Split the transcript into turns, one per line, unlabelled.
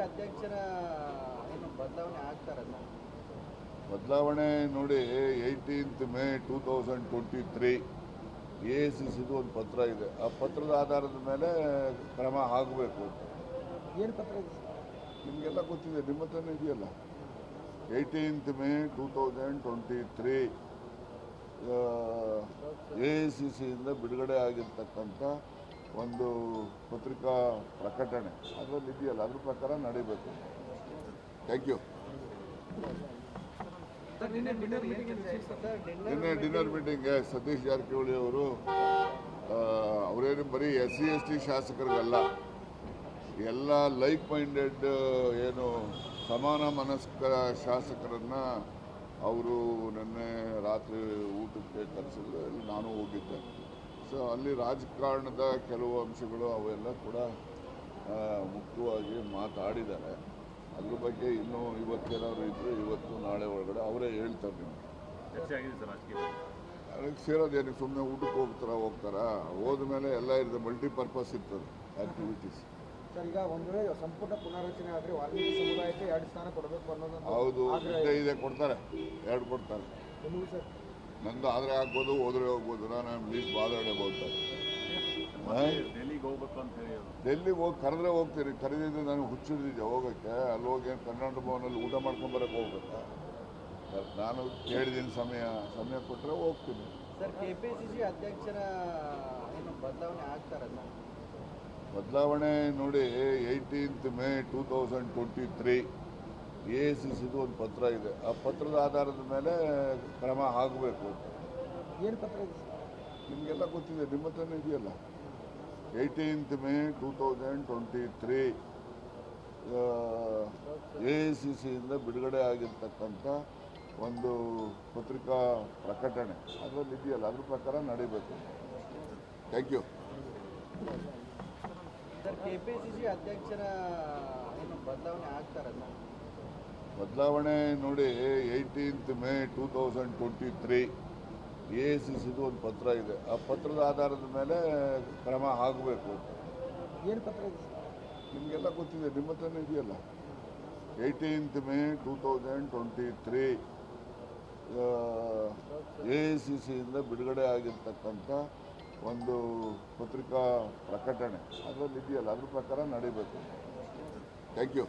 ಅಧ್ಯಕ್ಷರ ಏನು ಬದಲಾವಣೆ ಆಗ್ತಾರಲ್ಲ?
ಬದಲಾವಣೆ ನೋಡಿ, 18th May 2023 AICCದು ಒಂದು ಪತ್ರ ಇದೆ. ಆ ಪತ್ರದ ಆಧಾರದ ಮೇಲೆ ಕ್ರಮ ಆಗಬೇಕು.
ಏನು ಪತ್ರ ಇದೆ?
ನಿಮಗೆಲ್ಲ ಗೊತ್ತಿದೆ, ನಿಮ್ಮ ಹತ್ರನೇ ಇದೆಯಲ್ಲ. 18th May 2023 AICCಯಿಂದ ಬಿಡುಗಡೆ ಆಗಿರ್ತಕ್ಕಂಥ ಒಂದು ಪತ್ರಿಕಾ ಪ್ರಕಟಣೆ ಅದರಲ್ಲಿ ಇದೆಯಲ್ಲ, ಅದ್ರ ಪ್ರಕಾರ ನಡೀಬೇಕು. Thank you. ನಿನ್ನೆ ಡಿನ್ನರ್ ಮೀಟಿಂಗ್ಗೆ ಸತೀಶ್ ಜಾರಕಿಹೊಳಿ ಅವರು ಅವರೇನು ಬರೀ SC/ST ಶಾಸಕರಿಗಲ್ಲ, ಎಲ್ಲ ಲೈಕ್ ಮೈಂಡೆಡ್ ಏನು ಸಮಾನ ಮನಸ್ಕ ಶಾಸಕರನ್ನು ಅವರು ನಿನ್ನೆ ರಾತ್ರಿ ಊಟಕ್ಕೆ ಕರೆಸಿದ್ರು. ಅಲ್ಲಿ ನಾನು ಹೋಗಿದ್ದೆ. ಸೊ ಅಲ್ಲಿ ರಾಜಕಾರಣದ ಕೆಲವು ಅಂಶಗಳು ಅವೆಲ್ಲ ಕೂಡ ಮುಖ್ಯವಾಗಿ ಮಾತಾಡಿದ್ದಾರೆ. ಅದ್ರ ಬಗ್ಗೆ ಇನ್ನೂ ಇವತ್ತೇನಾದ್ರು ಇದ್ದರೆ ಇವತ್ತು ನಾಳೆ ಒಳಗಡೆ ಅವರೇ ಹೇಳ್ತಾರೆ. ನಿಮಗೆ ಅದಕ್ಕೆ ಸೇರೋದೇನು, ಸುಮ್ಮನೆ ಊಟಕ್ಕೆ ಹೋಗ್ತಾರಾ? ಹೋದ್ಮೇಲೆ ಎಲ್ಲ ಇರ್ತದೆ, ಮಲ್ಟಿಪರ್ಪಸ್ ಇರ್ತದೆ ಆ್ಯಕ್ಟಿವಿಟೀಸ್.
ಸರ್, ಈಗ ಒಂದು ವೇಳೆ ಸಂಪುಟ ಪುನರ್ರಚನೆ ಆದರೆ ವಾಲ್ಮೀಕಿ ಸಮುದಾಯಕ್ಕೆ 2 ಸ್ಥಾನ ಕೊಡಬೇಕು ಅನ್ನೋದು.
ಹೌದು, ಇದೆ, ಕೊಡ್ತಾರೆ, 2 ಕೊಡ್ತಾರೆ.
ನಿಮಗೂ ಸರ್?
ನಂದು ಆದರೆ ಆಗ್ಬೋದು, ಹೋದ್ರೆ ಹೋಗ್ಬೋದು. ನಾನು ಪ್ಲೀಸ್ ಬಾದಾಡೆ ಹೋಗ್ತಾರೆ.
ಡೆಲ್ಲಿಗೆ ಹೋಗ್ಬೇಕು ಅಂತ ಹೇಳಿ
ಡೆಲ್ಲಿಗೆ ಹೋಗಿ ಕರೆದ್ರೆ ಹೋಗ್ತೀರಿ. ಕರೆದಿದ್ದು ನನಗೆ ಹುಚ್ಚಿಡಿದ್ದೆ ಹೋಗೋಕ್ಕೆ. ಅಲ್ಲಿ ಹೋಗಿ ಕರ್ನಾಟಕ ಭವನಲ್ಲಿ ಊಟ ಮಾಡ್ಕೊಂಬರಕ್ಕೆ ಹೋಗ್ಬೇಕಾ? ನಾನು ಕೇಳಿದ್ದೀನಿ, ಸಮಯ ಕೊಟ್ಟರೆ ಹೋಗ್ತೀನಿ.
ಸರ್, KPCC ಅಧ್ಯಕ್ಷರ ಏನು ಬದಲಾವಣೆ ಆಗ್ತಾರಲ್ಲ?
ಬದಲಾವಣೆ ನೋಡಿ, 18th May 2023 AICCದು ಒಂದು ಪತ್ರ ಇದೆ. ಆ ಪತ್ರದ ಆಧಾರದ ಮೇಲೆ ಕ್ರಮ ಆಗಬೇಕು.
ಏನು ಪತ್ರ ಇದೆ?
ನಿಮಗೆಲ್ಲ ಗೊತ್ತಿದೆ, ನಿಮ್ಮ ಹತ್ರನೇ ಇದೆಯಲ್ಲ. 18th May 2023 AICCಯಿಂದ ಬಿಡುಗಡೆ ಆಗಿರ್ತಕ್ಕಂಥ ಒಂದು ಪತ್ರಿಕಾ ಪ್ರಕಟಣೆ ಅದರಲ್ಲಿ ಇದೆಯಲ್ಲ, ಅದ್ರ ಪ್ರಕಾರ ನಡೀಬೇಕು. Thank you.
ಸರ್, KPCC ಅಧ್ಯಕ್ಷರ ಏನು ಬದಲಾವಣೆ ಆಗ್ತಾರಲ್ಲ?
ಬದಲಾವಣೆ ನೋಡಿ, 18th May 2023 AICCದು ಒಂದು ಪತ್ರ ಇದೆ. ಆ ಪತ್ರದ ಆಧಾರದ ಮೇಲೆ ಕ್ರಮ ಆಗಬೇಕು.
ಏನು ಪತ್ರ ಇದೆ?
ನಿಮಗೆಲ್ಲ ಗೊತ್ತಿದೆ, ನಿಮ್ಮ ಹತ್ರನೇ ಇದೆಯಲ್ಲ. 18th May 2023 AICCಯಿಂದ ಬಿಡುಗಡೆ ಆಗಿರ್ತಕ್ಕಂಥ ಒಂದು ಪತ್ರಿಕಾ ಪ್ರಕಟಣೆ ಅದರಲ್ಲಿ ಇದೆಯಲ್ಲ, ಅದ್ರ ಪ್ರಕಾರ ನಡೀಬೇಕು. Thank you.